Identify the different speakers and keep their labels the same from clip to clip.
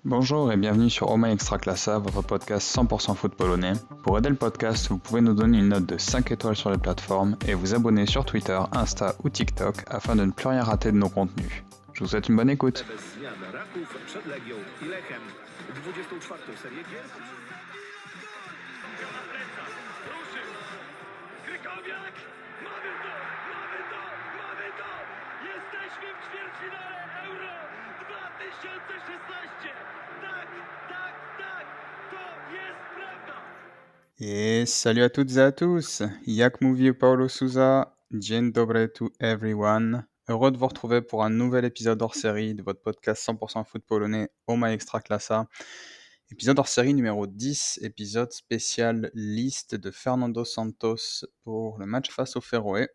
Speaker 1: Bonjour et bienvenue sur Oma Extraclassa, votre podcast 100% foot polonais. Pour aider le podcast, vous pouvez nous donner une note de 5 étoiles sur les plateformes et vous abonner sur Twitter, Insta ou TikTok afin de ne plus rien rater de nos contenus. Je vous souhaite une bonne écoute.
Speaker 2: Bez zmian Raków przed Legią i Lechem. 24. serię gier.
Speaker 3: Krykowiak! Mamy to! Jesteśmy w ćwierćfinale Euro 2016! Tak! To jest prawda!
Speaker 1: Et salut à toutes et à tous, jak mówi Paulo Souza, dzień dobry to everyone. Heureux de vous retrouver pour un nouvel épisode hors série de votre podcast 100% foot polonais Oma Extraclassa. Épisode hors série numéro 10, épisode spécial liste de Fernando Santos pour le match face au Féroé.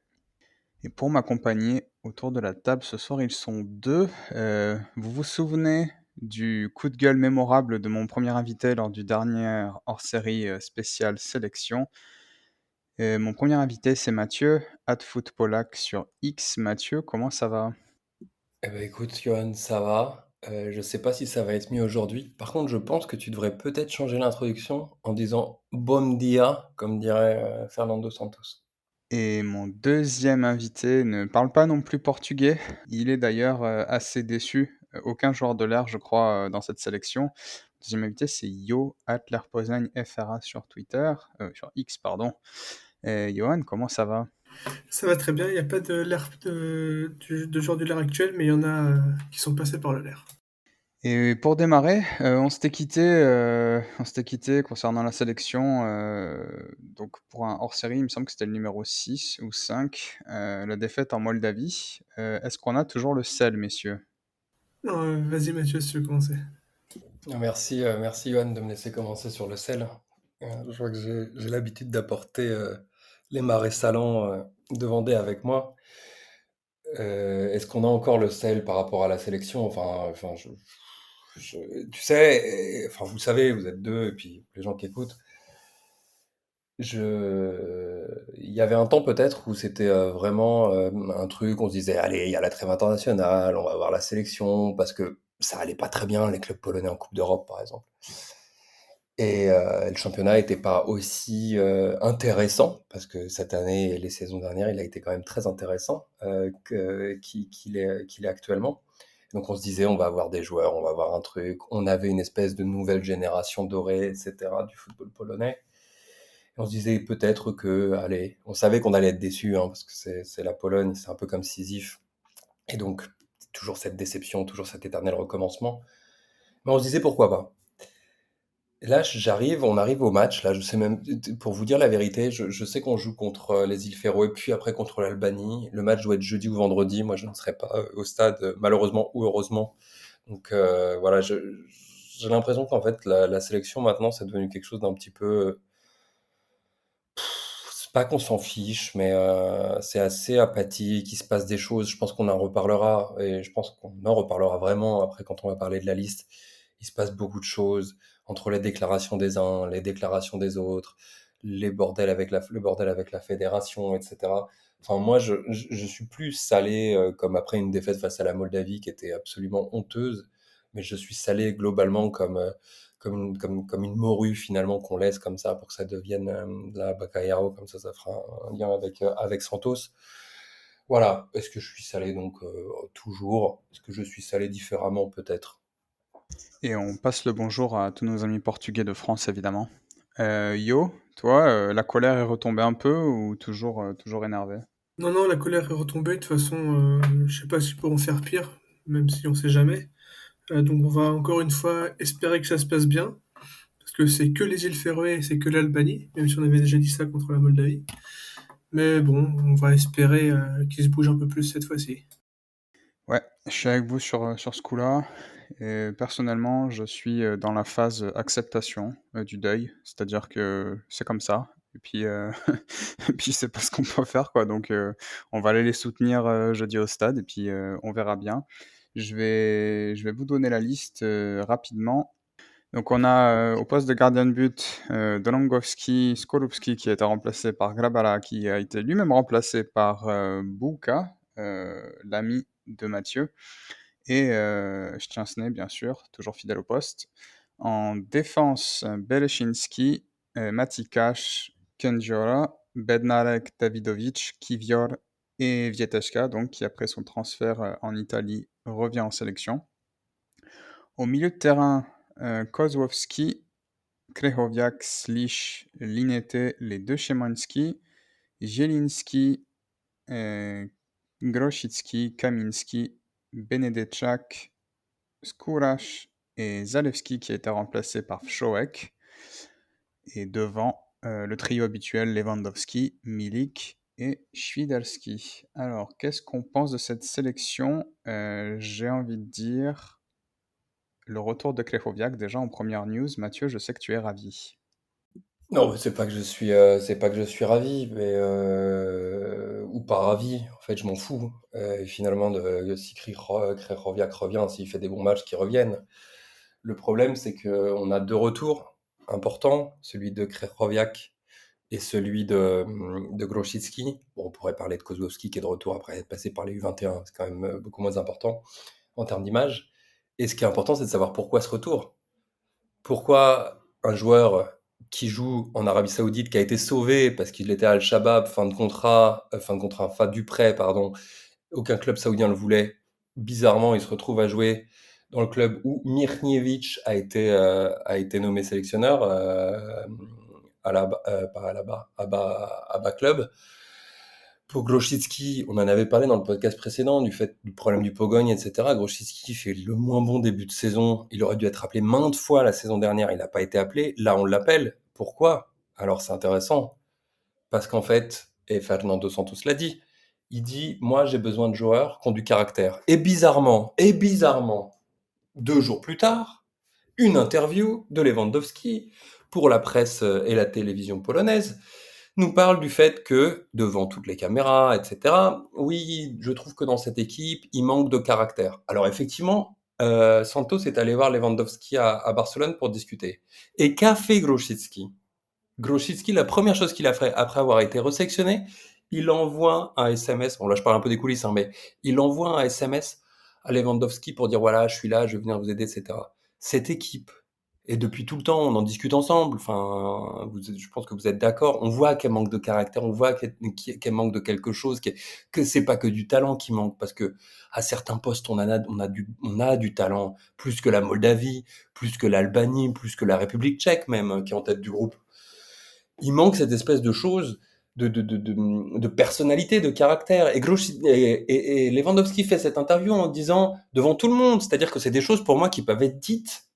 Speaker 1: Et pour m'accompagner autour de la table ce soir, ils sont deux. Vous vous souvenez du coup de gueule mémorable de mon premier invité lors du dernier hors-série spécial sélection. Mon premier invité, c'est Mathieu, @footpolak sur X. Mathieu, comment ça va?
Speaker 4: Eh ben écoute, Johan, ça va. Je sais pas si ça va être mieux aujourd'hui. Par contre, je pense que tu devrais peut-être changer l'introduction en disant Bom dia, comme dirait Fernando Santos.
Speaker 1: Et mon deuxième invité ne parle pas non plus portugais. Il est d'ailleurs assez déçu. Aucun joueur de l'air, je crois, dans cette sélection. Deuxième invité, c'est Yo Atlerpoznań FRA sur Twitter, sur X, pardon. Johan, comment ça va?
Speaker 5: Ça va très bien, il n'y a pas de l'air de joueurs de l'air actuel, mais il y en a qui sont passés par le l'air.
Speaker 1: Et pour démarrer, on s'était quitté concernant la sélection, donc pour un hors-série, il me semble que c'était le numéro 6 ou 5, la défaite en Moldavie. Est-ce qu'on a toujours le sel, messieurs?
Speaker 5: Non, vas-y Mathieu, si tu veux commencer.
Speaker 4: Merci Johan de me laisser commencer sur le sel. Je vois que j'ai l'habitude d'apporter les marais salants de Vendée avec moi. Est-ce qu'on a encore le sel par rapport à la sélection? Tu sais, enfin vous le savez, vous êtes deux, et puis les gens qui écoutent. Il y avait un temps peut-être où c'était vraiment un truc, on se disait, allez, il y a la trêve internationale, on va voir la sélection, parce que ça allait pas très bien, les clubs polonais en Coupe d'Europe, par exemple. Et le championnat n'était pas aussi intéressant, parce que cette année et les saisons dernières, il a été quand même très intéressant qu'il est actuellement. Donc on se disait, on va avoir des joueurs, on va avoir un truc. On avait une espèce de nouvelle génération dorée, etc., du football polonais. Et on se disait peut-être que, allez, on savait qu'on allait être déçus, hein, parce que c'est la Pologne, c'est un peu comme Sisyphe. Et donc, toujours cette déception, toujours cet éternel recommencement. Mais on se disait pourquoi pas. Et là, on arrive au match. Là, je sais même, pour vous dire la vérité, je sais qu'on joue contre les îles Féroé, puis après contre l'Albanie. Le match doit être jeudi ou vendredi. Moi, je ne serai pas au stade, malheureusement ou heureusement. Donc voilà, j'ai l'impression qu'en fait, la sélection maintenant, c'est devenu quelque chose d'un petit peu. C'est pas qu'on s'en fiche, mais c'est assez apathique, il se passe des choses, je pense qu'on en reparlera et je pense qu'on en reparlera vraiment après quand on va parler de la liste. Il se passe beaucoup de choses entre les déclarations des uns, les déclarations des autres, le bordel avec la fédération, etc. Enfin, moi, je suis plus salé comme après une défaite face à la Moldavie qui était absolument honteuse, mais je suis salé globalement comme une morue finalement qu'on laisse comme ça pour que ça devienne de la Bacalhau, comme ça fera un lien avec Santos. Voilà, est-ce que je suis salé donc toujours? Est-ce que je suis salé différemment peut-être?
Speaker 1: Et on passe le bonjour à tous nos amis portugais de France, évidemment. Yo, toi, la colère est retombée un peu ou toujours énervé?
Speaker 5: Non, la colère est retombée, de toute façon, je sais pas s'ils pourront faire pire, même si on sait jamais. Donc on va encore une fois espérer que ça se passe bien, parce que c'est que les îles Féroé et c'est que l'Albanie, même si on avait déjà dit ça contre la Moldavie. Mais bon, on va espérer qu'ils se bougent un peu plus cette fois-ci.
Speaker 1: Ouais, je suis avec vous sur ce coup-là. Et personnellement, je suis dans la phase acceptation du deuil, c'est-à-dire que c'est comme ça. Et puis, et puis c'est pas ce qu'on peut faire, quoi. Donc, on va aller les soutenir jeudi au stade, et puis on verra bien. Je vais vous donner la liste rapidement. Donc, on a au poste de gardien de but Dolangowski, Skorupski qui a été remplacé par Grabara, qui a été lui-même remplacé par Buka, l'ami de Mathieu. et Szczęsny, bien sûr, toujours fidèle au poste. En défense, Berezinski, Matikash, Kędziora, Bednarek, Davidovic, Kiwior et Wieteczka, donc qui après son transfert en Italie revient en sélection. Au milieu de terrain, Kozłowski, Krychowiak, Slisz, Linete, les deux Szymański, Zielinski, Grosicki, Kaminski, Benedetczak, Skóraś et Zalewski qui a été remplacé par Wszołek. Et devant, le trio habituel Lewandowski, Milik et Świderski. Alors, qu'est-ce qu'on pense de cette sélection? J'ai envie de dire le retour de Krychowiak déjà en première news. Mathieu, je sais que tu es ravi.
Speaker 4: Non, mais c'est pas que je suis ravi, mais ou pas ravi. En fait, je m'en fous. Finalement, si Krychowiak revient, s'il fait des bons matchs, qu'il revienne. Le problème, c'est que on a deux retours importants, celui de Krychowiak et celui de Grosicki. Bon, on pourrait parler de Kozłowski qui est de retour après être passé par les U21, c'est quand même beaucoup moins important en termes d'image. Et ce qui est important, c'est de savoir pourquoi ce retour. Pourquoi un joueur qui joue en Arabie Saoudite, qui a été sauvé parce qu'il était à Al-Shabaab, fin du prêt, pardon, aucun club saoudien le voulait. Bizarrement, il se retrouve à jouer dans le club où Mirniewicz a été nommé sélectionneur, pas à la bas, à bas club. Pour Grosicki, on en avait parlé dans le podcast précédent du problème du Pogogne, etc. Grosicki fait le moins bon début de saison. Il aurait dû être appelé maintes fois la saison dernière. Il n'a pas été appelé. Là, on l'appelle. Pourquoi? Alors, c'est intéressant. Parce qu'en fait, et Fernando Santos l'a dit, il dit, moi, j'ai besoin de joueurs qui ont du caractère. Et bizarrement, 2 jours plus tard, une interview de Lewandowski pour la presse et la télévision polonaise nous parle du fait que, devant toutes les caméras, etc., oui, je trouve que dans cette équipe, il manque de caractère. Alors effectivement, Santos est allé voir Lewandowski à Barcelone pour discuter. Et qu'a fait Grosicki? Grosicki, la première chose qu'il a fait après avoir été resélectionné, il envoie un SMS, bon là je parle un peu des coulisses, hein, mais il envoie un SMS à Lewandowski pour dire voilà, je suis là, je vais venir vous aider, etc. Cette équipe, et depuis tout le temps, on en discute ensemble, enfin, je pense que vous êtes d'accord, on voit qu'elle manque de caractère, on voit qu'elle manque de quelque chose, que c'est pas que du talent qui manque, parce que à certains postes, on a du talent, plus que la Moldavie, plus que l'Albanie, plus que la République tchèque même, qui est en tête du groupe. Il manque cette espèce de chose de personnalité, de caractère. Et Lewandowski fait cette interview en disant devant tout le monde, c'est-à-dire que c'est des choses pour moi qui peuvent être dites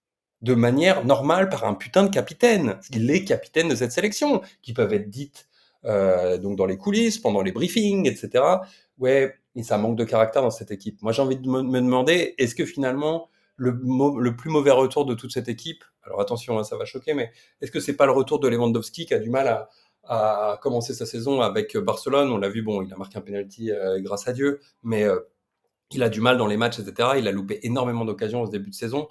Speaker 4: de manière normale par un putain de capitaine. Il est capitaine de cette sélection, qui peuvent être dites donc dans les coulisses, pendant les briefings, etc. Ouais, et ça manque de caractère dans cette équipe. Moi, j'ai envie de me demander, est-ce que finalement, le plus mauvais retour de toute cette équipe, alors attention, hein, ça va choquer, mais est-ce que c'est pas le retour de Lewandowski qui a du mal à commencer sa saison avec Barcelone? On l'a vu, bon, il a marqué un penalty grâce à Dieu, mais il a du mal dans les matchs, etc. Il a loupé énormément d'occasions au début de saison.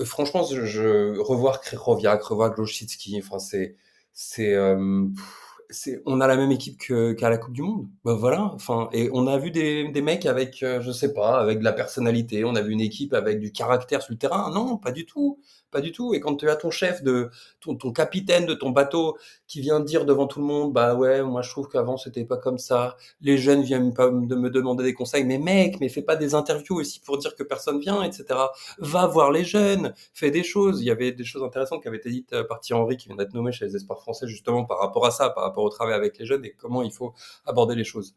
Speaker 4: Franchement, revoir Krychowiak, revoir Grosicki, enfin, on a la même équipe qu'à la Coupe du Monde. Bah voilà, enfin, et on a vu des mecs avec, je sais pas, avec de la personnalité. On a vu une équipe avec du caractère sur le terrain. Non, pas du tout, pas du tout. Et quand tu as ton chef ton capitaine de ton bateau qui vient dire devant tout le monde, bah ouais, moi je trouve qu'avant c'était pas comme ça. Les jeunes viennent pas me demander des conseils. Mais mec, mais fais pas des interviews aussi pour dire que personne vient, etc. Va voir les jeunes, fais des choses. Il y avait des choses intéressantes qui avaient été dites par Thierry Henry, qui vient d'être nommé chez les Espoirs français, justement par rapport à ça, par rapport au travail avec les jeunes et comment il faut aborder les choses.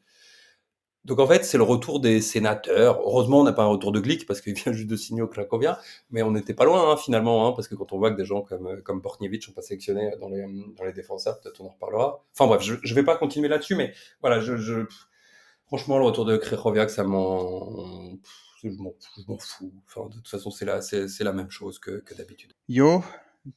Speaker 4: Donc en fait, c'est le retour des sénateurs. Heureusement, on n'a pas un retour de Glick parce qu'il vient juste de signer au Cracovia, mais on n'était pas loin finalement, parce que quand on voit que des gens comme Bortniewicz sont pas sélectionnés dans les défenseurs, peut-être on en reparlera. Enfin bref, je vais pas continuer là-dessus, mais voilà, franchement, le retour de Krychowiak, je m'en fous. Enfin, de toute façon, c'est la même chose que d'habitude.
Speaker 1: Yo,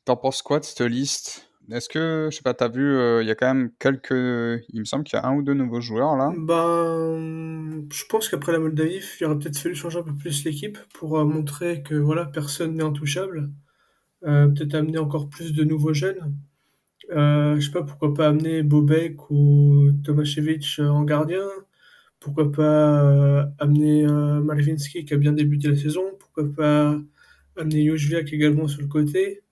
Speaker 1: t'en penses quoi de cette liste? Est-ce que, je sais pas, t'as vu, il y a quand même il me semble qu'il y a un ou deux nouveaux joueurs là.
Speaker 5: Ben, je pense qu'après la Moldavie, il aurait peut-être fallu changer un peu plus l'équipe pour montrer que voilà, personne n'est intouchable. Peut-être amener encore plus de nouveaux jeunes. Je sais pas, pourquoi pas amener Bobek ou Tomašević en gardien Pourquoi pas amener Malvinski qui a bien débuté la saison? Pourquoi pas amener Jozwiak également sur le côté?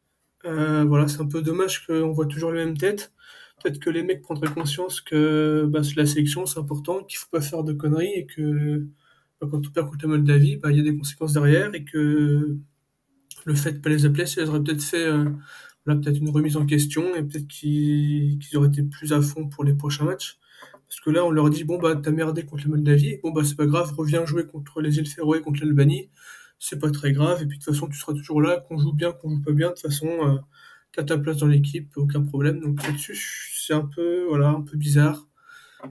Speaker 5: Voilà, c'est un peu dommage qu'on voit toujours les mêmes têtes. Peut-être que les mecs prendraient conscience que bah, la sélection, c'est important, qu'il faut pas faire de conneries et que bah, quand on perd contre la Moldavie, bah, il y a des conséquences derrière et que le fait de pas les appeler, ça les aurait peut-être fait voilà, peut-être une remise en question et peut-être qu'ils auraient été plus à fond pour les prochains matchs. Parce que là, on leur dit, bon, bah, t'as merdé contre la Moldavie, bon, bah, c'est pas grave, reviens jouer contre les îles Féroé, contre l'Albanie, c'est pas très grave, et puis de toute façon, tu seras toujours là, qu'on joue bien, qu'on joue pas bien, de toute façon, t'as ta place dans l'équipe, aucun problème. Donc là-dessus, c'est un peu, voilà, un peu bizarre.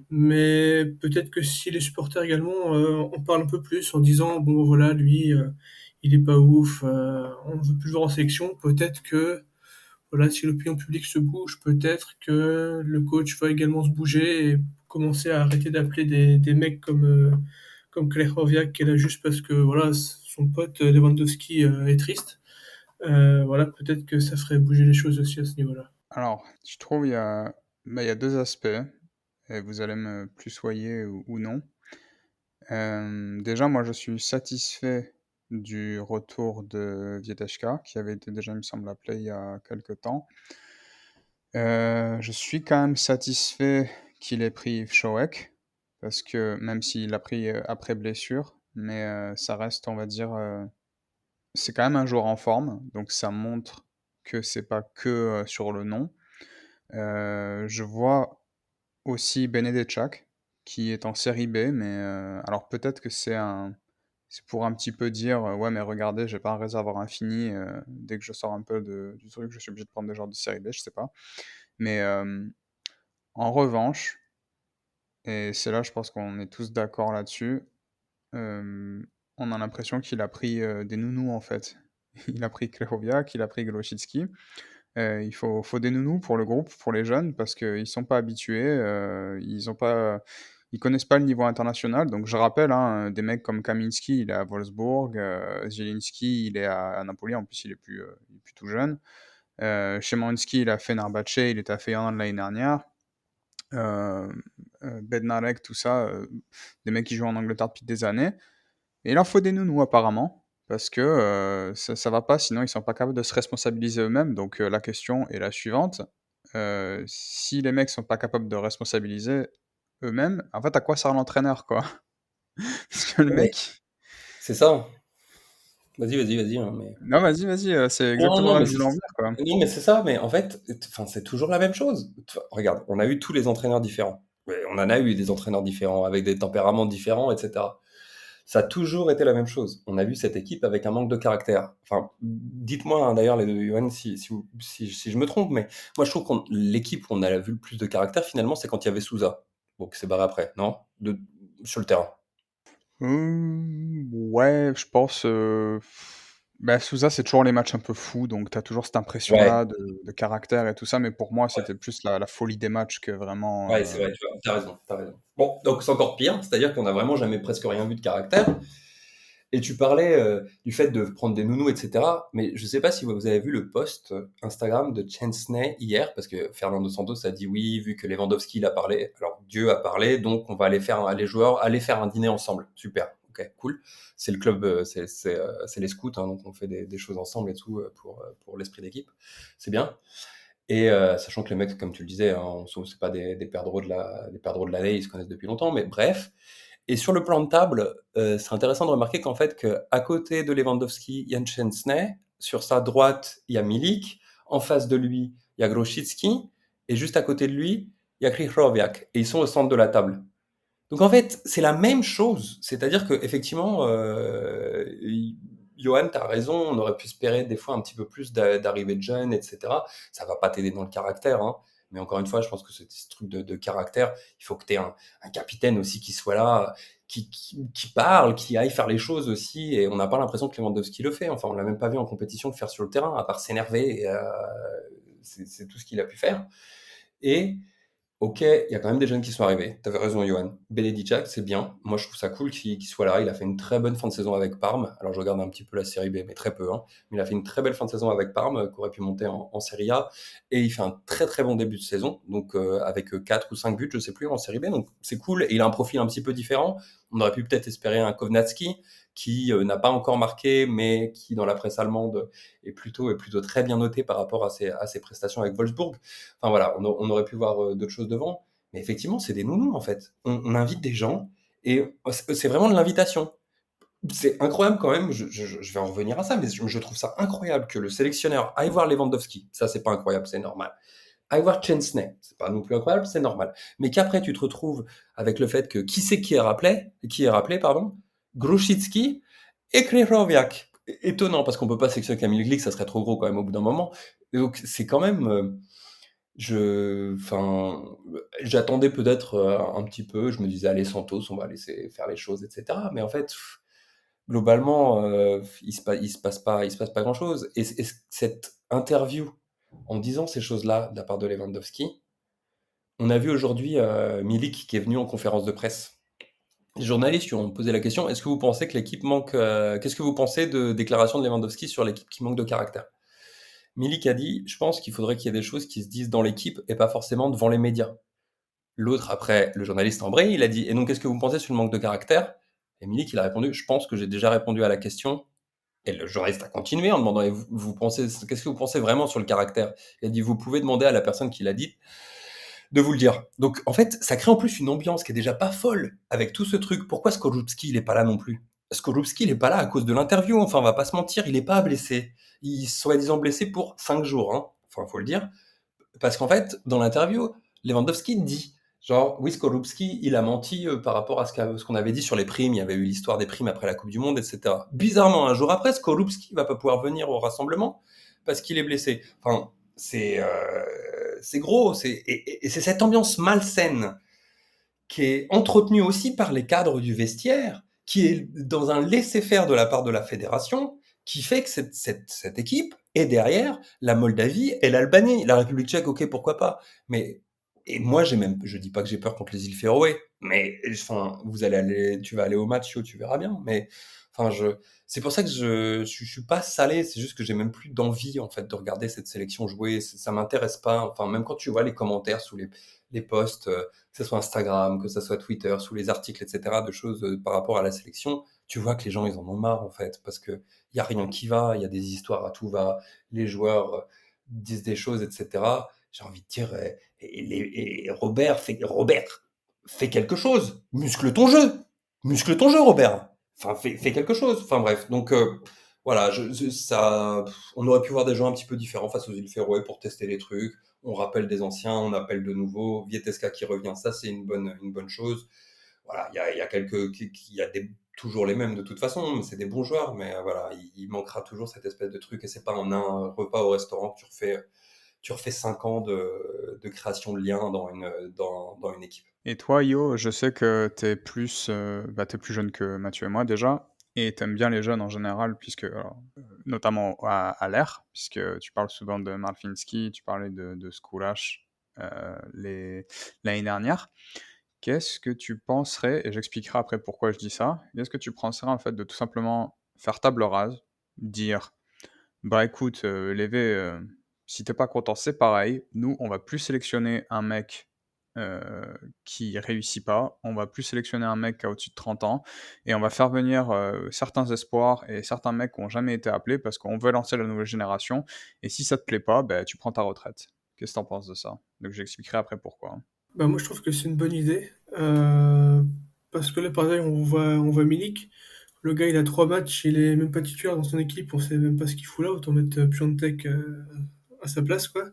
Speaker 5: Mais peut-être que si les supporters également en parlent un peu plus en disant, bon, voilà, lui, il est pas ouf, on ne veut plus le voir en sélection, peut-être que voilà, si l'opinion publique se bouge, peut-être que le coach va également se bouger et commencer à arrêter d'appeler des mecs comme Krychowiak qui est là juste parce que voilà, son pote Lewandowski est triste. Voilà, peut-être que ça ferait bouger les choses aussi à ce niveau-là.
Speaker 1: Alors, je trouve il y a 2 aspects et vous allez me plussoyer ou non. Déjà, moi, je suis satisfait du retour de Vieteshka, qui avait été déjà, il me semble, appelé il y a quelque temps. Je suis quand même satisfait qu'il ait pris Všołek, parce que même s'il l'a pris, après blessure, mais ça reste, on va dire, c'est quand même un joueur en forme, donc ça montre que c'est pas que, sur le nom. Je vois aussi Benedetchak, qui est en série B, mais alors peut-être que c'est pour un petit peu dire, «Ouais, mais regardez, j'ai pas un réservoir infini, dès que je sors un peu du truc, je suis obligé de prendre des joueurs de série B», je sais pas. Mais en revanche, et c'est là, je pense qu'on est tous d'accord là-dessus, on a l'impression qu'il a pris, des nounous, en fait. Il a pris Krychowiak, il a pris Grosicki. Il faut des nounous pour le groupe, pour les jeunes, parce qu'ils sont pas habitués, ils connaissent pas le niveau international. Donc je rappelle, hein, des mecs comme Kaminski, il est à Wolfsburg, Zielinski, il est à Napoli, en plus il est plus tout jeune. Szymański, il a fait Fenerbahçe, il était à Feyenoord l'année dernière. Bednarek, tout ça, des mecs qui jouent en Angleterre depuis des années. Et il leur faut des nounous apparemment, parce que ça va pas, sinon ils sont pas capables de se responsabiliser eux-mêmes. Donc la question est la suivante, si les mecs sont pas capables de responsabiliser eux-mêmes, en fait, à quoi sert l'entraîneur, quoi? Parce que le
Speaker 4: Mais
Speaker 1: mec
Speaker 4: c'est ça. Vas-y, hein, mais
Speaker 1: non, vas-y, vas-y, c'est
Speaker 4: non,
Speaker 1: exactement
Speaker 4: non,
Speaker 1: là
Speaker 4: mais
Speaker 1: que je voulais en venir, quoi.
Speaker 4: non, mais c'est ça, mais en fait, enfin, c'est toujours la même chose. Regarde, on a eu tous les entraîneurs différents. Ouais, on en a eu des entraîneurs différents, avec des tempéraments différents, etc. Ça a toujours été la même chose. On a vu cette équipe avec un manque de caractère. Enfin, dites-moi hein, d'ailleurs, les deux, Johan, si je me trompe, mais moi je trouve que l'équipe où on a vu le plus de caractère finalement, c'est quand il y avait Souza. Donc c'est barré après, non sur le terrain.
Speaker 1: Ouais, je pense, bah, Sousa, c'est toujours les matchs un peu fous, donc tu as toujours cette
Speaker 4: Ouais,
Speaker 1: impression-là de caractère et tout ça, mais pour moi,
Speaker 4: ouais,
Speaker 1: c'était plus la folie des matchs que vraiment,
Speaker 4: ouais, c'est vrai, tu vois, t'as raison, t'as raison. Bon, donc c'est encore pire, c'est-à-dire qu'on a vraiment jamais presque rien vu de caractère. Et tu parlais du fait de prendre des nounous, etc. Mais je ne sais pas si vous avez vu le post Instagram de Chesney hier, parce que Fernando Santos a dit oui, vu que Lewandowski l'a parlé. Alors Dieu a parlé, donc on va aller faire les joueurs, aller faire un dîner ensemble. Super, ok, cool. C'est le club, c'est les scouts, hein, donc on fait des choses ensemble et tout pour l'esprit d'équipe. C'est bien. Et sachant que les mecs, comme tu le disais, hein, c'est pas des perdreaux des perdreaux de l'année, ils se connaissent depuis longtemps, mais bref. Et sur le plan de table, c'est intéressant de remarquer qu'en fait, qu'à côté de Lewandowski, il y a Szczęsny, sur sa droite, il y a Milik, en face de lui, il y a Grosicki, et juste à côté de lui, il y a Krychowiak, et ils sont au centre de la table. Donc en fait, c'est la même chose, c'est-à-dire qu'effectivement, Johan, tu as raison, on aurait pu espérer des fois un petit peu plus d'arrivée de jeunes, etc. Ça va pas t'aider dans le caractère, hein. Mais encore une fois, je pense que ce truc de caractère, il faut que tu aies un capitaine aussi qui soit là, qui parle, qui aille faire les choses aussi. Et on n'a pas l'impression que Lewandowski le fait. Enfin, on l'a même pas vu en compétition le faire sur le terrain, à part s'énerver. C'est tout ce qu'il a pu faire. Et OK, il y a quand même des jeunes qui sont arrivés. Tu avais raison, Johan. Benedict, c'est bien. Moi, je trouve ça cool qu'il soit là. Il a fait une très bonne fin de saison avec Parme. Alors, je regarde un petit peu la Série B, mais très peu, hein. Mais il a fait une très belle fin de saison avec Parme, qui aurait pu monter en Serie A. Et il fait un très, très bon début de saison. Donc, avec 4 ou 5 buts, je sais plus, en Série B. Donc, c'est cool. Et il a un profil un petit peu différent. On aurait pu peut-être espérer un Kovnatski, qui n'a pas encore marqué, mais qui, dans la presse allemande, est plutôt très bien noté par rapport à ses prestations avec Wolfsburg. Enfin voilà, on aurait pu voir d'autres choses devant. Mais effectivement, c'est des nounous en fait. On invite des gens et c'est vraiment de l'invitation. C'est incroyable quand même, je vais en revenir à ça, mais je trouve ça incroyable que le sélectionneur aille voir Lewandowski. Ça, c'est pas incroyable, c'est normal. Aille voir Chesney, c'est pas non plus incroyable, c'est normal. Mais qu'après, tu te retrouves avec le fait que qui est rappelé, pardon, Grushitsky et Krychowiak. Étonnant, parce qu'on peut pas sélectionner Camille Glick, ça serait trop gros quand même au bout d'un moment. Et donc, c'est quand même. Enfin, j'attendais peut-être un petit peu, je me disais, allez, Santos, on va laisser faire les choses, etc. Mais en fait, globalement, il se passe pas grand-chose. Et cette interview, en disant ces choses-là de la part de Lewandowski, on a vu aujourd'hui Milik qui est venu en conférence de presse. Les journalistes lui ont posé la question, est-ce que vous pensez que l'équipe manque, qu'est-ce que vous pensez de déclaration de Lewandowski sur l'équipe qui manque de caractère? Milik a dit, je pense qu'il faudrait qu'il y ait des choses qui se disent dans l'équipe et pas forcément devant les médias. L'autre, après, le journaliste Ambré, il a dit, et donc qu'est-ce que vous pensez sur le manque de caractère? Et Milik, il a répondu, je pense que j'ai déjà répondu à la question. Et le journaliste a continué en demandant, et qu'est-ce que vous pensez vraiment sur le caractère? Il a dit, vous pouvez demander à la personne qui l'a dit de vous le dire. Donc, en fait, ça crée en plus une ambiance qui est déjà pas folle avec tout ce truc. Pourquoi Skorupski, il est pas là non plus? Skorupski, il est pas là à cause de l'interview. Enfin, on va pas se mentir, il est pas blessé. Il est soi-disant blessé pour 5 jours, hein. Enfin, faut le dire. Parce qu'en fait, dans l'interview, Lewandowski dit, genre, oui, Skorupski, il a menti par rapport à ce qu'on avait dit sur les primes. Il y avait eu l'histoire des primes après la Coupe du Monde, etc. Bizarrement, un jour après, Skorupski va pas pouvoir venir au rassemblement parce qu'il est blessé. Enfin, c'est gros. Et c'est cette ambiance malsaine qui est entretenue aussi par les cadres du vestiaire, qui est dans un laisser-faire de la part de la fédération, qui fait que cette équipe est derrière la Moldavie et l'Albanie. La République tchèque, ok, pourquoi pas. Mais, et moi, je dis pas que j'ai peur contre les îles Féroé, mais enfin, tu vas aller au match, tu verras bien. Mais enfin, c'est pour ça que je suis pas salé. C'est juste que j'ai même plus d'envie en fait de regarder cette sélection jouer. Ça m'intéresse pas. Enfin, même quand tu vois les commentaires sous les posts, que ce soit Instagram, que ce soit Twitter, sous les articles, etc., de choses par rapport à la sélection, tu vois que les gens, ils en ont marre, en fait, parce que il y a rien qui va, il y a des histoires à tout va, les joueurs disent des choses, etc. J'ai envie de dire, et Robert, fais quelque chose, muscle ton jeu, Robert. Enfin, fais quelque chose. Enfin bref, donc voilà, on aurait pu voir des gens un petit peu différents face aux îles Féroé pour tester les trucs. On rappelle des anciens, on appelle de nouveaux. Vieteska qui revient, ça c'est une bonne chose. Voilà, il y a toujours les mêmes de toute façon, mais c'est des bons joueurs, mais voilà, il manquera toujours cette espèce de truc, et c'est pas en un repas au restaurant que tu refais 5 ans de création de liens dans une équipe.
Speaker 1: Et toi, Yo, je sais que t'es plus jeune que Mathieu et moi déjà, et t'aimes bien les jeunes en général, puisque, alors, notamment à l'air, puisque tu parles souvent de Marfinski, tu parlais de Skulash l'année dernière. Qu'est-ce que tu penserais, et j'expliquerai après pourquoi je dis ça, qu'est-ce que tu penserais en fait de tout simplement faire table rase, dire, bah écoute, Lévé, si t'es pas content, c'est pareil, nous on va plus sélectionner un mec qui réussit pas, on va plus sélectionner un mec qui a au-dessus de 30 ans, et on va faire venir certains espoirs et certains mecs qui ont jamais été appelés parce qu'on veut lancer la nouvelle génération, et si ça te plaît pas, bah, tu prends ta retraite. Qu'est-ce que t'en penses de ça? Donc j'expliquerai après pourquoi.
Speaker 5: Bah, moi, je trouve que c'est une bonne idée. Parce que là, par exemple, on voit Milik. Le gars, il a 3 matchs, il est même pas titulaire dans son équipe, on sait même pas ce qu'il fout là, autant mettre Piontek à sa place, quoi.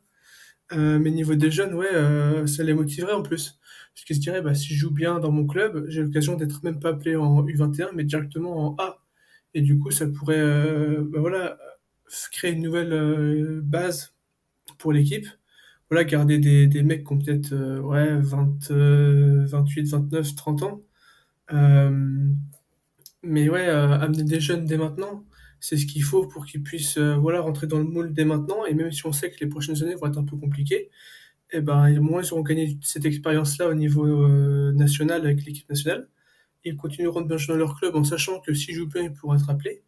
Speaker 5: Mais niveau des jeunes, ouais, ça les motiverait en plus. Parce qu'ils se diraient, bah, si je joue bien dans mon club, j'ai l'occasion d'être même pas appelé en U21, mais directement en A. Et du coup, ça pourrait, bah, voilà, créer une nouvelle base pour l'équipe. Voilà, garder des mecs qui ont peut-être ouais, 28, 29, 30 ans. Euh, mais ouais, amener des jeunes dès maintenant, c'est ce qu'il faut pour qu'ils puissent voilà, rentrer dans le moule dès maintenant. Et même si on sait que les prochaines années vont être un peu compliquées, et ben, moins ils auront gagné cette expérience-là au niveau national avec l'équipe nationale. Ils continueront de bien jouer dans leur club en sachant que s'ils jouent bien, ils pourront être appelés.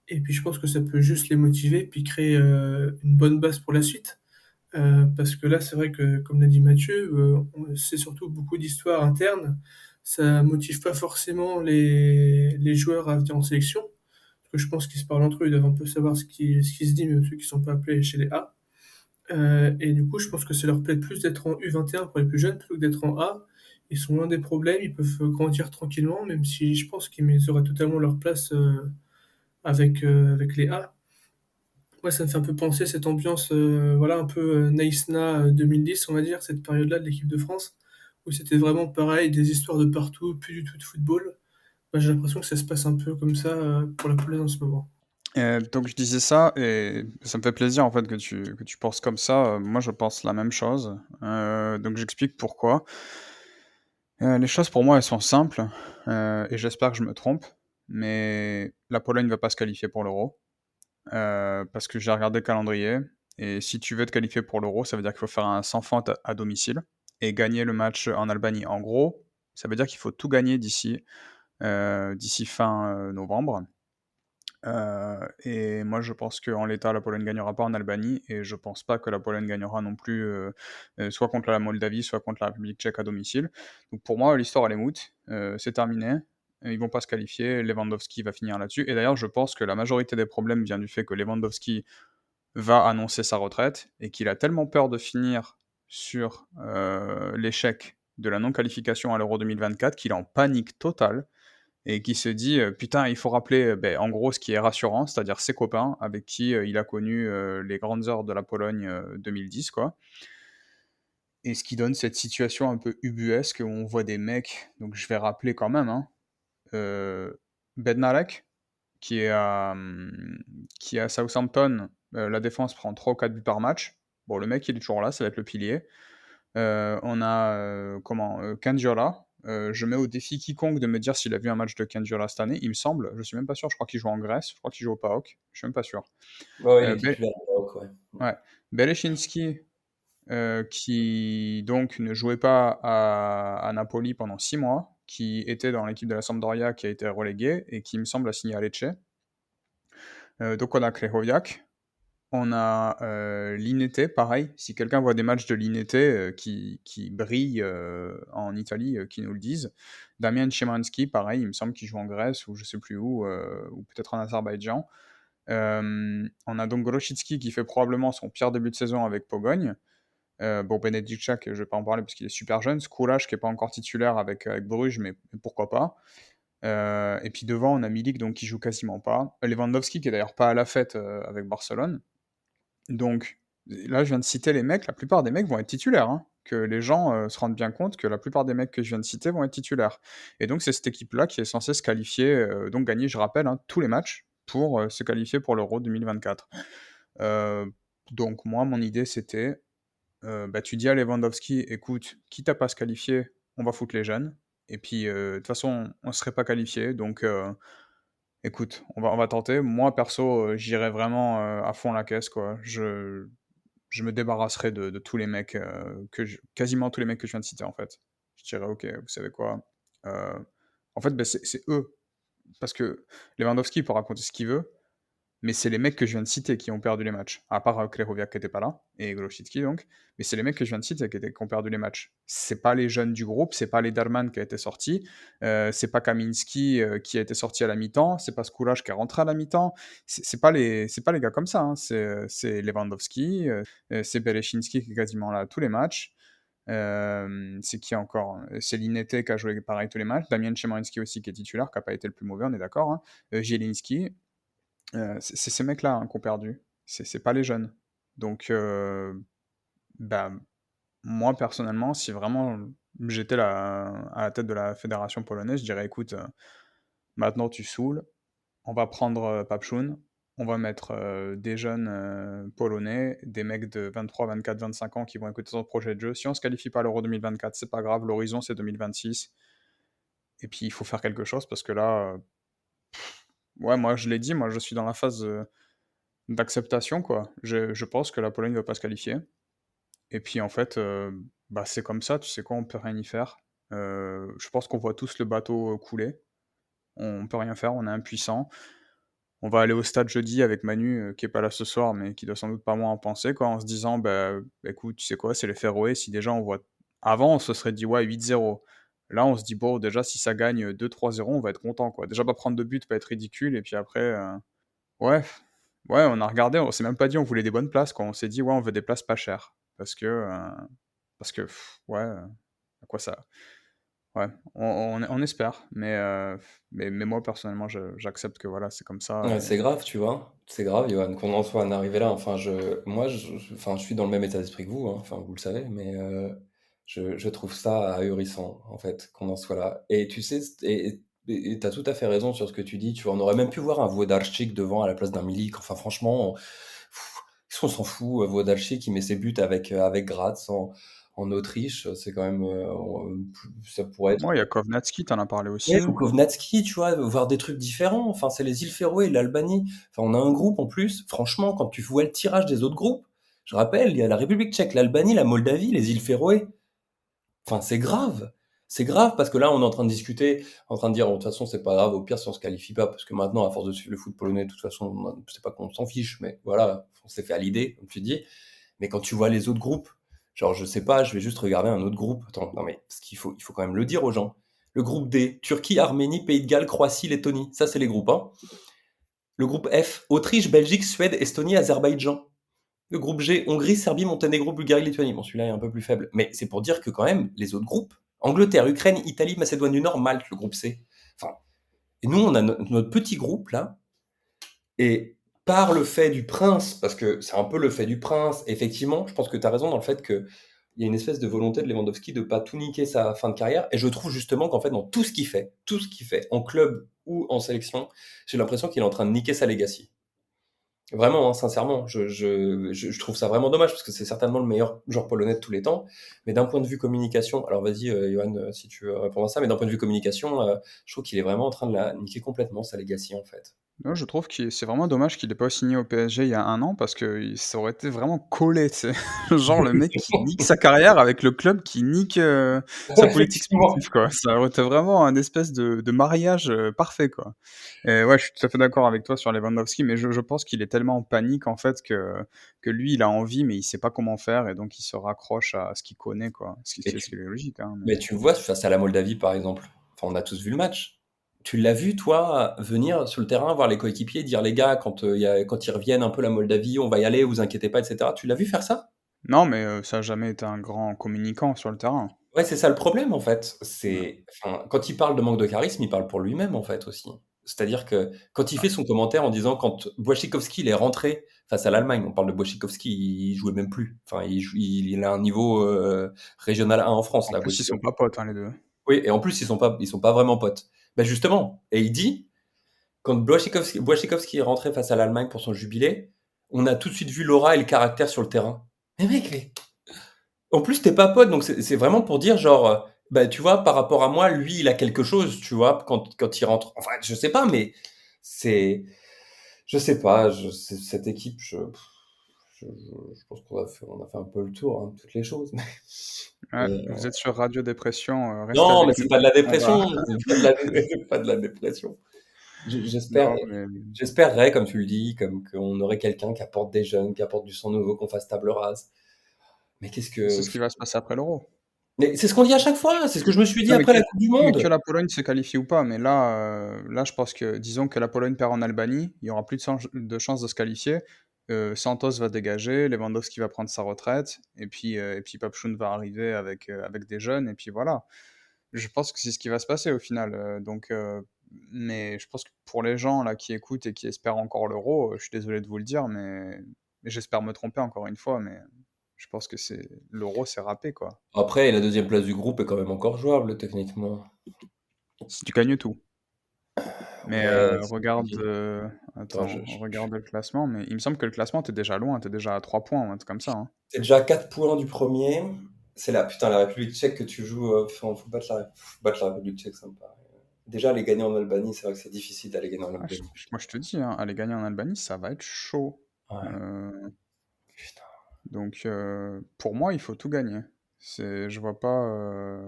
Speaker 5: Et puis je pense que ça peut juste les motiver, puis créer une bonne base pour la suite. Parce que là, c'est vrai que, comme l'a dit Mathieu, c'est surtout beaucoup d'histoires internes. Ça motive pas forcément les joueurs à venir en sélection. Parce que je pense qu'ils se parlent entre eux, ils doivent un peu savoir ce qui se dit, même ceux qui sont pas appelés chez les A. Et du coup, je pense que ça leur plaît plus d'être en U21 pour les plus jeunes plutôt que d'être en A. Ils sont loin des problèmes, ils peuvent grandir tranquillement, même si je pense qu'ils auraient totalement leur place avec les A. Moi, ça me fait un peu penser cette ambiance, voilà, un peu Naïsna 2010, on va dire, cette période-là de l'équipe de France, où c'était vraiment pareil, des histoires de partout, plus du tout de football. Bah, j'ai l'impression que ça se passe un peu comme ça pour la Pologne en ce moment.
Speaker 1: Donc je disais ça et ça me fait plaisir en fait que tu penses comme ça. Moi, je pense la même chose. Donc j'explique pourquoi. Les choses pour moi, elles sont simples, et j'espère que je me trompe, mais la Pologne ne va pas se qualifier pour l'Euro, parce que j'ai regardé le calendrier et si tu veux te qualifier pour l'Euro, ça veut dire qu'il faut faire un sans faute à domicile et gagner le match en Albanie. En gros, ça veut dire qu'il faut tout gagner d'ici fin, novembre. Et moi, je pense qu'en l'état, la Pologne gagnera pas en Albanie et je pense pas que la Pologne gagnera non plus, soit contre la Moldavie, soit contre la République tchèque à domicile. Donc pour moi, l'histoire elle est moot, c'est terminé. Ils vont pas se qualifier, Lewandowski va finir là-dessus. Et d'ailleurs, je pense que la majorité des problèmes vient du fait que Lewandowski va annoncer sa retraite et qu'il a tellement peur de finir sur l'échec de la non-qualification à l'Euro 2024 qu'il est en panique totale et qui se dit putain, il faut rappeler en gros ce qui est rassurant, c'est-à-dire ses copains avec qui il a connu les grandes heures de la Pologne 2010, quoi. Et ce qui donne cette situation un peu ubuesque où on voit des mecs, donc je vais rappeler quand même, hein, euh, Bednarek, qui est à Southampton, la défense prend 3 ou 4 buts par match. Bon, le mec, il est toujours là, ça va être le pilier. On a Kandiola. Je mets au défi quiconque de me dire s'il a vu un match de Kandiola cette année. Il me semble, je suis même pas sûr. Je crois qu'il joue en Grèce, je crois qu'il joue au PAOK. Je suis même pas sûr.
Speaker 4: Ouais, ouais, il
Speaker 1: Euh,
Speaker 4: est
Speaker 1: Be-
Speaker 4: titulaire au Maroc, ouais.
Speaker 1: ouais. Belechinski, qui donc ne jouait pas à Napoli pendant 6 mois, qui était dans l'équipe de la Sampdoria, qui a été relégué et qui me semble a signé à Lecce. Donc on a Krychowiak. On a l'Inete, pareil. Si quelqu'un voit des matchs de l'Inete qui brillent en Italie, qui nous le disent. Damian Szymanski, pareil, il me semble qu'il joue en Grèce ou je sais plus où, ou peut-être en Azerbaïdjan. On a donc Grosicki qui fait probablement son pire début de saison avec Pogogne. Bon, Benedictchak, je vais pas en parler parce qu'il est super jeune. Skoulach qui est pas encore titulaire avec Bruges, mais pourquoi pas. Et puis devant, on a Milik donc, qui joue quasiment pas. Lewandowski qui est d'ailleurs pas à la fête avec Barcelone. Donc, là, je viens de citer les mecs, la plupart des mecs vont être titulaires, hein. Que les gens se rendent bien compte que la plupart des mecs que je viens de citer vont être titulaires. Et donc, c'est cette équipe-là qui est censée se qualifier, donc gagner, je rappelle, hein, tous les matchs pour se qualifier pour l'Euro 2024. Euh, donc, moi, mon idée, c'était, tu dis à Lewandowski, écoute, quitte à pas se qualifier, on va foutre les jeunes. Et puis, de toute façon, on ne serait pas qualifié, donc écoute, on va tenter. Moi, perso, j'irai vraiment à fond la caisse, quoi. Je me débarrasserai de tous les mecs, quasiment tous les mecs que je viens de citer, en fait. Je dirais, ok, vous savez quoi, euh, en fait, c'est eux. Parce que Lewandowski peut raconter ce qu'il veut, mais c'est les mecs que je viens de citer qui ont perdu les matchs. À part Krychowiak qui était pas là, et Grosicki donc. Mais c'est les mecs que je viens de citer qui ont perdu les matchs. C'est pas les jeunes du groupe, c'est pas les Darman qui a été sorti, c'est pas Kaminski qui a été sorti à la mi-temps, c'est pas Skoulach qui est rentré à la mi-temps. C'est pas les gars comme ça, hein. C'est Lewandowski, c'est Belechinski qui est quasiment là à tous les matchs. C'est qui encore? C'est Linete qui a joué pareil tous les matchs. Damian Szymanski aussi qui est titulaire, qui n'a pas été le plus mauvais, on est d'accord, hein. Zielinski. C'est ces mecs-là hein, qui ont perdu. C'est pas les jeunes. Donc, bah, moi personnellement, si vraiment j'étais à la tête de la fédération polonaise, je dirais écoute, maintenant tu saoules, on va prendre Papchun, on va mettre des jeunes polonais, des mecs de 23, 24, 25 ans qui vont écouter son projet de jeu. Si on se qualifie pas à l'Euro 2024, c'est pas grave, l'horizon c'est 2026. Et puis il faut faire quelque chose parce que là, ouais, moi je l'ai dit, moi je suis dans la phase d'acceptation, quoi. Je pense que la Pologne ne va pas se qualifier. Et puis en fait, bah, c'est comme ça, tu sais quoi? On peut rien y faire. Je pense qu'on voit tous le bateau, couler. On peut rien faire, on est impuissant. On va aller au stade jeudi avec Manu, qui est pas là ce soir, mais qui doit sans doute pas moins en penser, quoi, en se disant: «Bah, écoute, tu sais quoi? C'est les Féroé, si déjà on voit». Avant, on se serait dit: «Ouais, 8-0». Là, on se dit: «Bon, déjà, si ça gagne, 2-3-0, on va être content, quoi». Déjà, pas prendre de but, pas être ridicule et puis après, ouais, ouais, on a regardé, on s'est même pas dit on voulait des bonnes places, quoi. On s'est dit: «Ouais, on veut des places pas chères» parce que ouais, à quoi ça ouais, on espère, mais moi personnellement, j'accepte que voilà, c'est comme ça
Speaker 4: Ouais,
Speaker 1: et
Speaker 4: c'est grave, tu vois? C'est grave, Johan, qu'on en soit en arrivé là. Enfin, enfin, je suis dans le même état d'esprit que vous, hein, enfin, vous le savez, mais je trouve ça ahurissant, en fait, qu'on en soit là. Et tu sais, et t'as tout à fait raison sur ce que tu dis. Tu vois, on aurait même pu voir un Włodarczyk devant à la place d'un Milik. Enfin, franchement, on s'en fout. Włodarczyk qui met ses buts avec Graz en Autriche, c'est quand même, ça pourrait être.
Speaker 1: moi, il y a Kovnatski, tu en as parlé
Speaker 4: Ouais,
Speaker 1: aussi.
Speaker 4: ou Kovnatski, tu vois, voir des trucs différents. Enfin, c'est les îles Féroé et l'Albanie. Enfin, on a un groupe en plus. Franchement, quand tu vois le tirage des autres groupes, je rappelle, il y a la République tchèque, l'Albanie, la Moldavie, les îles Féroé. Enfin, c'est grave. C'est grave parce que là, on est en train de discuter, en train de dire, oh, de toute façon, c'est pas grave, au pire, si on se qualifie pas, parce que maintenant, à force de suivre le foot polonais, de toute façon, c'est pas qu'on s'en fiche, mais voilà, on s'est fait à l'idée, comme tu dis. Mais quand tu vois les autres groupes, genre, je sais pas, je vais juste regarder un autre groupe. Attends, non, mais parce il faut quand même le dire aux gens. Le groupe D, Turquie, Arménie, Pays de Galles, Croatie, Lettonie. Ça, c'est les groupes, hein. Le groupe F, Autriche, Belgique, Suède, Estonie, Azerbaïdjan. Le groupe G, Hongrie, Serbie, Monténégro, Bulgarie, Lituanie. Bon, celui-là est un peu plus faible. Mais c'est pour dire que quand même, les autres groupes, Angleterre, Ukraine, Italie, Macédoine du Nord, Malte, le groupe C. Enfin, et nous, on a notre petit groupe, là, et par le fait du prince, parce que c'est un peu le fait du prince, effectivement, je pense que tu as raison dans le fait qu'il y a une espèce de volonté de Lewandowski de pas tout niquer sa fin de carrière. Et je trouve justement qu'en fait, dans tout ce qu'il fait, en club ou en sélection, j'ai l'impression qu'il est en train de niquer sa legacy. Vraiment, hein, sincèrement, je trouve ça vraiment dommage parce que c'est certainement le meilleur joueur polonais de tous les temps. Mais d'un point de vue communication, alors vas-y, Johan, si tu veux répondre à ça, mais d'un point de vue communication, je trouve qu'il est vraiment en train de la niquer complètement, sa legacy, en fait.
Speaker 1: Non, je trouve que c'est vraiment dommage qu'il ait pas signé au PSG il y a un an parce que ça aurait été vraiment collé, tu sais? Genre le mec qui nique sa carrière avec le club qui nique, sa politique
Speaker 4: Effectivement.
Speaker 1: sportive, quoi. Ça aurait été vraiment un espèce de mariage, parfait, quoi. Et ouais, je suis tout à fait d'accord avec toi sur Lewandowski, mais je pense qu'il est tellement en panique, en fait, que lui, il a envie, mais il sait pas comment faire et donc il se raccroche à ce qu'il connaît, quoi.
Speaker 4: Et
Speaker 1: Ce qui est logique, hein, mais
Speaker 4: mais tu le vois face à la Moldavie, par exemple. Enfin, on a tous vu le match. Tu l'as vu, toi, venir sur le terrain, voir les coéquipiers, dire les gars, quand ils reviennent un peu la Moldavie, on va y aller, vous inquiétez pas, etc. Tu l'as vu faire ça?
Speaker 1: non, mais ça a jamais été un grand communicant sur le terrain.
Speaker 4: Ouais, c'est ça le problème, en fait.
Speaker 1: Ouais.
Speaker 4: Enfin, quand il parle de manque de charisme, il parle pour lui-même, en fait, aussi. C'est-à-dire que quand il fait son commentaire en disant quand Błaszczykowski il est rentré face à l'Allemagne, on parle de Błaszczykowski, il jouait même plus. Enfin, il a un niveau régional 1 en France,
Speaker 1: En
Speaker 4: là,
Speaker 1: plus, ils sont
Speaker 4: Błaszczykowski.
Speaker 1: pas potes, hein, les 2.
Speaker 4: Oui, et en plus, ils sont pas vraiment potes. Ben justement, et il dit, quand Błaszczykowski est rentré face à l'Allemagne pour son jubilé, on a tout de suite vu l'aura et le caractère sur le terrain. Mais mec, mais en plus, t'es pas pote, donc c'est vraiment pour dire genre, bah tu vois, par rapport à moi, lui, il a quelque chose, tu vois, quand il rentre. Enfin, je sais pas, mais c'est, je sais pas, cette équipe, je pense on a fait un peu le tour, hein, de toutes les choses.
Speaker 1: Ouais,
Speaker 4: Mais,
Speaker 1: vous êtes sur Radio Dépression, restez
Speaker 4: non, mais
Speaker 1: avec
Speaker 4: c'est
Speaker 1: nous.
Speaker 4: pas de la
Speaker 1: On va
Speaker 4: dépression, c'est pas de la, c'est pas de la dépression. J'espère,
Speaker 1: non, mais
Speaker 4: j'espérerais, comme tu le dis, comme qu'on aurait quelqu'un qui apporte des jeunes, qui apporte du sang nouveau, qu'on fasse table rase. Mais qu'est-ce
Speaker 1: c'est
Speaker 4: que,
Speaker 1: ce qui va se passer après l'Euro.
Speaker 4: mais c'est ce qu'on dit à chaque fois, c'est ce que je me suis dit
Speaker 1: Non,
Speaker 4: après la Coupe du
Speaker 1: mais que
Speaker 4: Monde.
Speaker 1: la Pologne se qualifie ou pas, mais là, je pense que disons que la Pologne perd en Albanie, il y aura plus de chances de se qualifier. Santos va dégager, Lewandowski va prendre sa retraite et puis Papchoun va arriver avec des jeunes et puis voilà. Je pense que c'est ce qui va se passer au final, mais je pense que pour les gens là qui écoutent et qui espèrent encore l'Euro, je suis désolé de vous le dire, mais j'espère me tromper encore une fois, mais je pense que c'est l'Euro, c'est râpé, quoi.
Speaker 4: Après, la deuxième place du groupe est quand même encore jouable, techniquement.
Speaker 1: Si tu gagnes tout. Mais
Speaker 4: Ouais, c'est
Speaker 1: regarde,
Speaker 4: compliqué. Attends,
Speaker 1: attends, regarde le classement, mais il me semble que le classement, tu déjà loin, tu déjà à 3 points ou un truc comme ça, hein.
Speaker 4: c'est déjà 4 points du premier. C'est la putain, la République tchèque que tu joues. Faut battre la République tchèque, ça me paraît. Déjà, aller gagner en Albanie, c'est vrai que c'est difficile d'aller gagner en
Speaker 1: Ah,
Speaker 4: Albanie.
Speaker 1: moi je te dis, hein, aller gagner en Albanie, ça va être chaud.
Speaker 4: Ouais,
Speaker 1: Heu,
Speaker 4: putain.
Speaker 1: Donc, pour moi, il faut tout gagner. Je vois pas.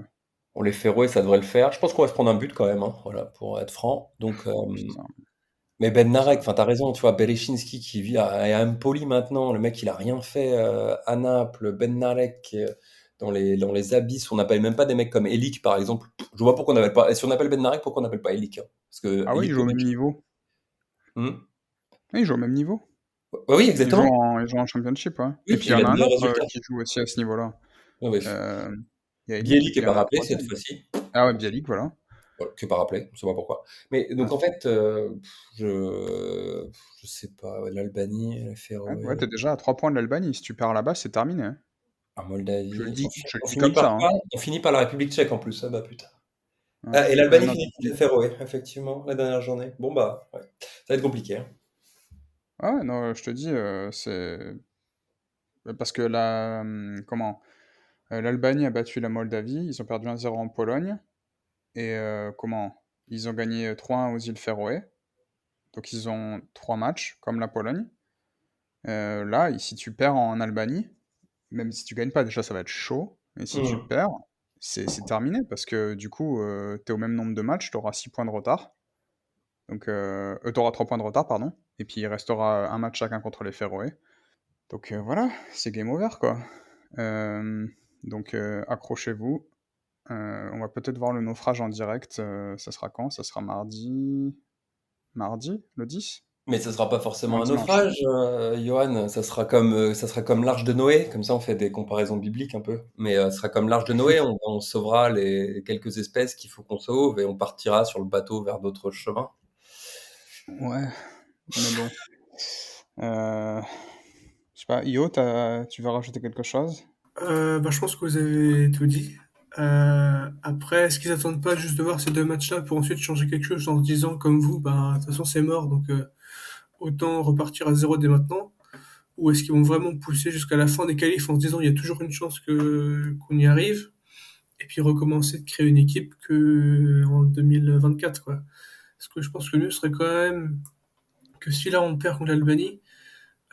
Speaker 4: Bon, les Féroé, ça devrait le faire. Je pense qu'on va se prendre un but quand même, hein, voilà, pour être franc. Donc,
Speaker 1: Putain,
Speaker 4: mais Ben Narek,
Speaker 1: ça-
Speaker 4: enfin, t'as raison, tu vois, Berechinsky qui vit à Empoli maintenant, le mec, il a rien fait à Naples. Ben Narek, dans les abysses, on n'appelle même pas des mecs comme Elik, par exemple. Je vois pourquoi on n'appelle pas. Et si on appelle Ben Narek, pourquoi on n'appelle pas Elik, hein? Parce que
Speaker 1: Ah oui, ils
Speaker 4: Elik,
Speaker 1: jouent
Speaker 4: le
Speaker 1: au même
Speaker 4: mec.
Speaker 1: niveau.
Speaker 4: Hmm.
Speaker 1: Oui, ils jouent au même niveau.
Speaker 4: Ouais, oui, exactement.
Speaker 1: Ils jouent en championship, ouais. Et
Speaker 4: Oui,
Speaker 1: puis
Speaker 4: et
Speaker 1: il y
Speaker 4: il
Speaker 1: en
Speaker 4: a
Speaker 1: a
Speaker 4: de
Speaker 1: un
Speaker 4: meilleurs
Speaker 1: autre
Speaker 4: résultats.
Speaker 1: qui joue aussi à ce niveau-là.
Speaker 4: Ouais, ouais.
Speaker 1: Euh, Il y a Elik et
Speaker 4: Bielik
Speaker 1: puis
Speaker 4: est
Speaker 1: il y
Speaker 4: pas
Speaker 1: en a un
Speaker 4: rappelé cette
Speaker 1: troisième.
Speaker 4: fois-ci.
Speaker 1: Ah ouais, Bialik, voilà.
Speaker 4: Voilà, que pas rappelé, je sais pas pourquoi. Mais
Speaker 1: Ouais,
Speaker 4: donc en fait, je sais pas, ouais, l'Albanie, la
Speaker 1: ouais,
Speaker 4: Féroé,
Speaker 1: t'es déjà à 3 points de l'Albanie. Si tu perds là-bas, c'est terminé, hein.
Speaker 4: la Moldavie,
Speaker 1: Je le
Speaker 4: on
Speaker 1: dis
Speaker 4: finit
Speaker 1: comme
Speaker 4: par
Speaker 1: ça, hein.
Speaker 4: quoi? On finit par la République tchèque en plus, ah bah putain.
Speaker 1: Ouais.
Speaker 4: Ah, et l'Albanie
Speaker 1: Non,
Speaker 4: finit contre la Féroé, effectivement, la dernière journée. Bon bah, ouais. Ça va être compliqué, hein.
Speaker 1: ouais, non, je te dis, c'est parce que comment? L'Albanie a battu la Moldavie, ils ont perdu 1-0 en Pologne et comment? Ils ont gagné 3-1 aux îles Féroé. Donc ils ont 3 matchs comme la Pologne. Là, si tu perds en Albanie, même si tu gagnes pas, déjà ça va être chaud. Mais si tu
Speaker 4: Hmm.
Speaker 1: perds, c'est terminé parce que du coup, t'es au même nombre de matchs, t'auras 6 points de retard. Donc, t'auras 3 points de retard, pardon. Et puis il restera un match chacun contre les Féroé. Donc voilà, c'est game over quoi. Euh, donc accrochez-vous. On va peut-être voir le naufrage en direct. Ça sera quand? Ça sera mardi. Mardi, le 10?
Speaker 4: Mais ça sera pas
Speaker 1: Non,
Speaker 4: forcément un
Speaker 1: dimanche.
Speaker 4: naufrage, Johan. Ça sera comme l'arche de Noé. Comme ça, on fait des comparaisons bibliques un peu. Mais ça sera comme l'arche de Noé. On sauvera les quelques espèces qu'il faut qu'on sauve et on partira sur le bateau vers d'autres chemins.
Speaker 1: Ouais, mais bon. Je sais pas, Io, tu veux rajouter quelque chose?
Speaker 5: Bah, je pense que vous avez tout dit. Après, est-ce qu'ils attendent pas juste de voir ces deux matchs-là pour ensuite changer quelque chose en se disant, comme vous, bah, de toute façon c'est mort, donc autant repartir à zéro dès maintenant? Ou est-ce qu'ils vont vraiment pousser jusqu'à la fin des qualifs en se disant, il y a toujours une chance qu'on y arrive, et puis recommencer de créer une équipe que en 2024, quoi? Parce que je pense que le mieux serait quand même que si là on perd contre l'Albanie,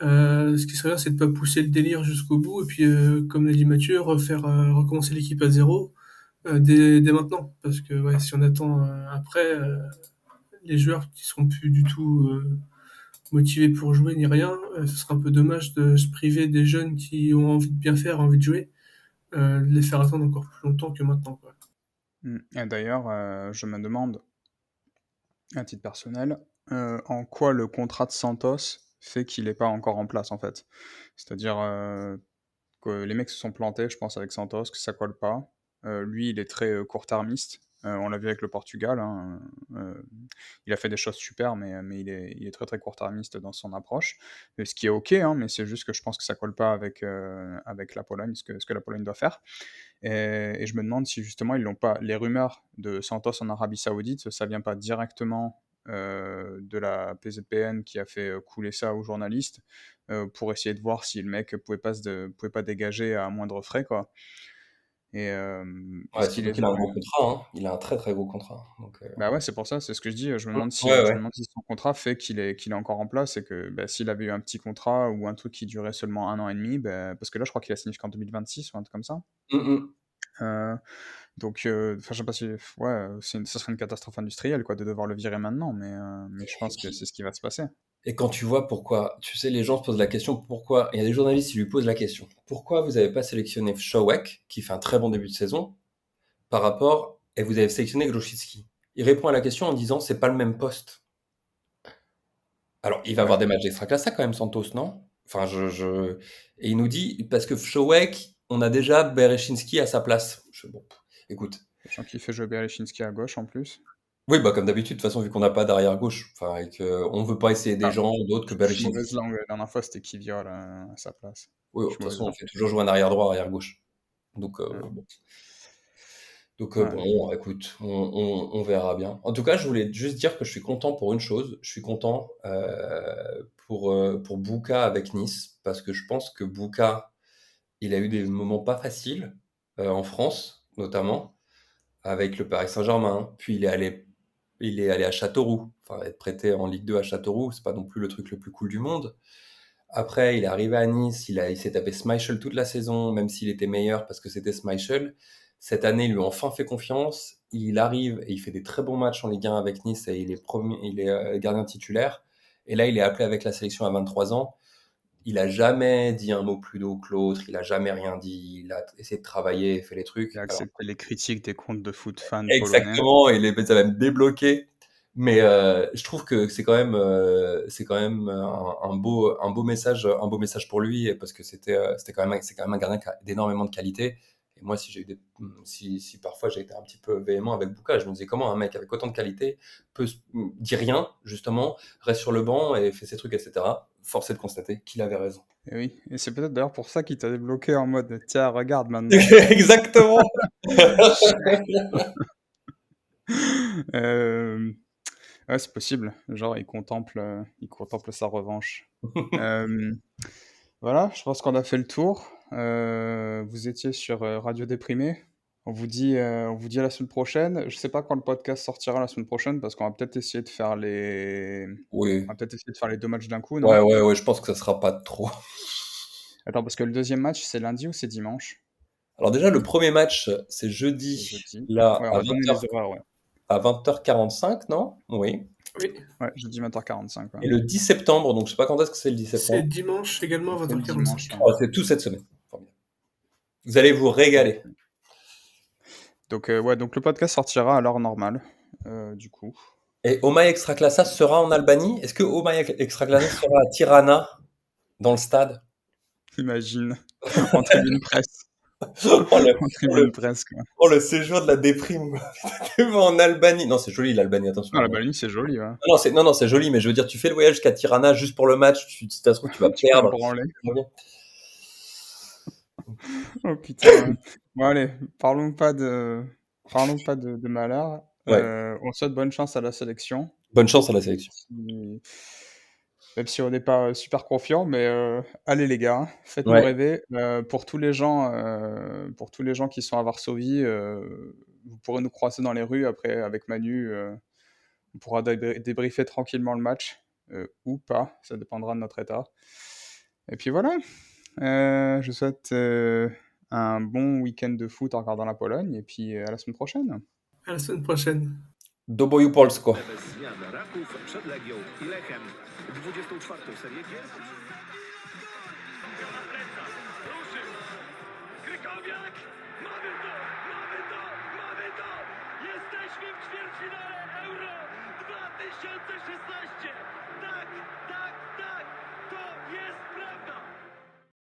Speaker 5: ce qui serait bien, c'est de pas pousser le délire jusqu'au bout et puis, comme l'a dit Mathieu, refaire, recommencer l'équipe à zéro dès maintenant. Parce que ouais, si on attend après, les joueurs qui seront plus du tout motivés pour jouer ni rien, ce serait un peu dommage de se priver des jeunes qui ont envie de bien faire, envie de jouer, de les faire attendre encore plus longtemps que maintenant, quoi.
Speaker 1: Et d'ailleurs, je me demande, à titre personnel, en quoi le contrat de Santos fait qu'il n'est pas encore en place, en fait. C'est-à-dire que les mecs se sont plantés, je pense, avec Santos, que ça colle pas. Lui, il est très court-termiste. On l'a vu avec le Portugal, hein. Il a fait des choses super, mais il est très très court-termiste dans son approche. Ce qui est ok, hein, mais c'est juste que je pense que ça colle pas avec la Pologne, ce que la Pologne doit faire. Et je me demande si justement ils l'ont pas. Les rumeurs de Santos en Arabie Saoudite, ça vient pas directement de la PZPN qui a fait couler ça aux journalistes pour essayer de voir si le mec pouvait pas dégager à moindre frais, quoi. Et
Speaker 4: Ouais,
Speaker 1: puisqu'il
Speaker 4: surtout
Speaker 1: est
Speaker 4: qu'il a un
Speaker 1: venu.
Speaker 4: gros contrat, hein. Il a un très très gros contrat. Donc,
Speaker 1: Bah ouais, c'est pour ça, c'est ce que je dis.
Speaker 4: ouais,
Speaker 1: Je me
Speaker 4: ouais.
Speaker 1: demande si son contrat fait qu'il est encore en place et que bah, s'il avait eu un petit contrat ou un truc qui durait seulement 1 an et demi, bah, parce que là je crois qu'il a signé jusqu'en 2026 ou un truc comme ça.
Speaker 4: Mm.
Speaker 1: Euh, donc, enfin, je sais pas si, ouais, ça serait une catastrophe industrielle, quoi, de devoir le virer maintenant, mais je pense que c'est ce qui va se passer.
Speaker 4: Et quand tu vois pourquoi, tu sais, les gens se posent la question pourquoi, il y a des journalistes qui lui posent la question, pourquoi vous n'avez pas sélectionné Showek, qui fait un très bon début de saison, par rapport, et vous avez sélectionné Grosicki. Il répond à la question en disant c'est pas le même poste. Alors, il va
Speaker 1: Ouais,
Speaker 4: avoir des matchs d'extra-classe, ça quand même, Santos, non? Enfin, Et il nous dit, parce que Showek, on a déjà Berechinski à sa place. Bon, écoute.
Speaker 1: sachant qu'il fait jouer Bereshinski à gauche en plus.
Speaker 4: Oui, bah comme d'habitude, de toute façon, vu qu'on n'a pas d'arrière gauche, enfin, et qu'on veut pas essayer des
Speaker 1: Ah,
Speaker 4: gens d'autres que
Speaker 1: je suis mauvaise
Speaker 4: Berechinski.
Speaker 1: langue, la dernière fois c'était Kiviol à sa place.
Speaker 4: Oui, de
Speaker 1: Je
Speaker 4: toute
Speaker 1: suis mauvaise
Speaker 4: façon, on
Speaker 1: langue.
Speaker 4: fait toujours jouer un arrière droit, arrière gauche. Donc,
Speaker 1: Ouais.
Speaker 4: bon. Donc
Speaker 1: Ouais.
Speaker 4: bon, écoute, on verra bien. En tout cas, je voulais juste dire que je suis content pour une chose. Je suis content pour Bouka avec Nice, parce que je pense que Bouka, il a eu des moments pas faciles en France, notamment avec le Paris Saint-Germain. Puis il est allé à Châteauroux. Enfin, être prêté en Ligue 2 à Châteauroux, c'est pas non plus le truc le plus cool du monde. Après, il est arrivé à Nice, il s'est tapé Schmeichel toute la saison, même s'il était meilleur parce que c'était Schmeichel. Cette année, il lui a enfin fait confiance. Il arrive et il fait des très bons matchs en Ligue 1 avec Nice et il est gardien titulaire. Et là, il est appelé avec la sélection à 23 ans. Il a jamais dit un mot plus haut que l'autre, il a jamais rien dit, il a essayé de travailler, fait les
Speaker 1: Il a
Speaker 4: trucs. Alors,
Speaker 1: accepté les critiques des comptes de foot fans polonais.
Speaker 4: exactement, il les a même débloqués. Mais je trouve que c'est quand même un beau message pour lui parce que c'est quand même un gardien qui a d'énormément de qualité. Et moi, si parfois j'ai été un petit peu véhément avec Bouka, je me disais comment un mec avec autant de qualité dit rien justement, reste sur le banc et fait ses trucs, etc. Force est de constater qu'il avait raison.
Speaker 1: Et oui, et c'est peut-être d'ailleurs pour ça qu'il t'a débloqué en mode tiens, regarde maintenant.
Speaker 4: Exactement.
Speaker 1: Euh, Ouais, c'est possible. Genre, il contemple sa revanche. Euh, voilà, je pense qu'on a fait le tour. Vous étiez sur Radio Déprimé. On vous dit à la semaine prochaine. Je sais pas quand le podcast sortira la semaine prochaine parce qu'on va peut-être essayer de faire
Speaker 4: Oui.
Speaker 1: on va peut-être essayer de faire les deux matchs d'un coup,
Speaker 4: Ouais,
Speaker 1: non?
Speaker 4: ouais, ouais, je pense que ça sera pas trop.
Speaker 1: Attends, parce que le deuxième match, c'est lundi ou c'est dimanche?
Speaker 4: Alors déjà, le premier match, c'est
Speaker 1: C'est
Speaker 4: jeudi,
Speaker 1: jeudi.
Speaker 4: là,
Speaker 1: Ouais, on
Speaker 4: à
Speaker 1: va donner
Speaker 4: 20h,
Speaker 1: les horaires, ouais.
Speaker 4: à 20h45, non? Oui.
Speaker 5: Oui,
Speaker 1: Ouais, jeudi 20h45, ouais.
Speaker 4: Et le 10 septembre, donc je sais pas quand est-ce que c'est le 10
Speaker 5: c'est
Speaker 4: septembre.
Speaker 5: dimanche également à
Speaker 1: C'est le dimanche,
Speaker 5: 20h45.
Speaker 1: ouais.
Speaker 4: Oh, c'est tout cette semaine. Formidable. Vous allez vous régaler.
Speaker 1: Donc, ouais, donc le podcast sortira à l'heure normale, du coup.
Speaker 4: Et Omaï Extraclassa sera en Albanie? Est-ce que Omaï Extraclassa sera à Tirana, dans le stade?
Speaker 1: Imagine, en tribune presse,
Speaker 4: Oh le,
Speaker 1: en
Speaker 4: oh le-
Speaker 1: tribune presse, quoi.
Speaker 4: oh, le séjour de la déprime, quoi. Tu vas en Albanie. Non, c'est joli l'Albanie,
Speaker 1: Ah,
Speaker 4: attention.
Speaker 1: la Bali, c'est joli, ouais.
Speaker 4: Non, c'est joli, mais je veux dire, tu fais le voyage jusqu'à Tirana juste pour le match, si ça se trouve, tu vas
Speaker 1: Tu peux te
Speaker 4: perdre.
Speaker 1: branler.
Speaker 4: Très bien.
Speaker 1: Oh putain, ouais. Bon allez, parlons pas de malheur.
Speaker 4: Ouais,
Speaker 1: On souhaite bonne chance à la sélection,
Speaker 4: bonne chance à la sélection.
Speaker 1: si même si on n'est pas, super confiant, mais allez les gars, hein, faites-nous
Speaker 4: Ouais,
Speaker 1: rêver. Pour tous les gens qui sont à Varsovie, vous pourrez nous croiser dans les rues après avec Manu, on pourra débriefer tranquillement le match, ou pas, ça dépendra de notre état. Et puis voilà, je vous souhaite un bon week-end de foot en regardant la Pologne, et puis à la semaine prochaine.
Speaker 5: À la semaine prochaine.
Speaker 4: do boju Polsko.
Speaker 2: Bez zmian Raków przed Legią i Lechem. 24. serię gier.
Speaker 3: Na plecach, ruszył. Krykowiak, mamy to, mamy to, mamy to! Jesteśmy w ćwierćfinale Euro 2016! Tak, tak!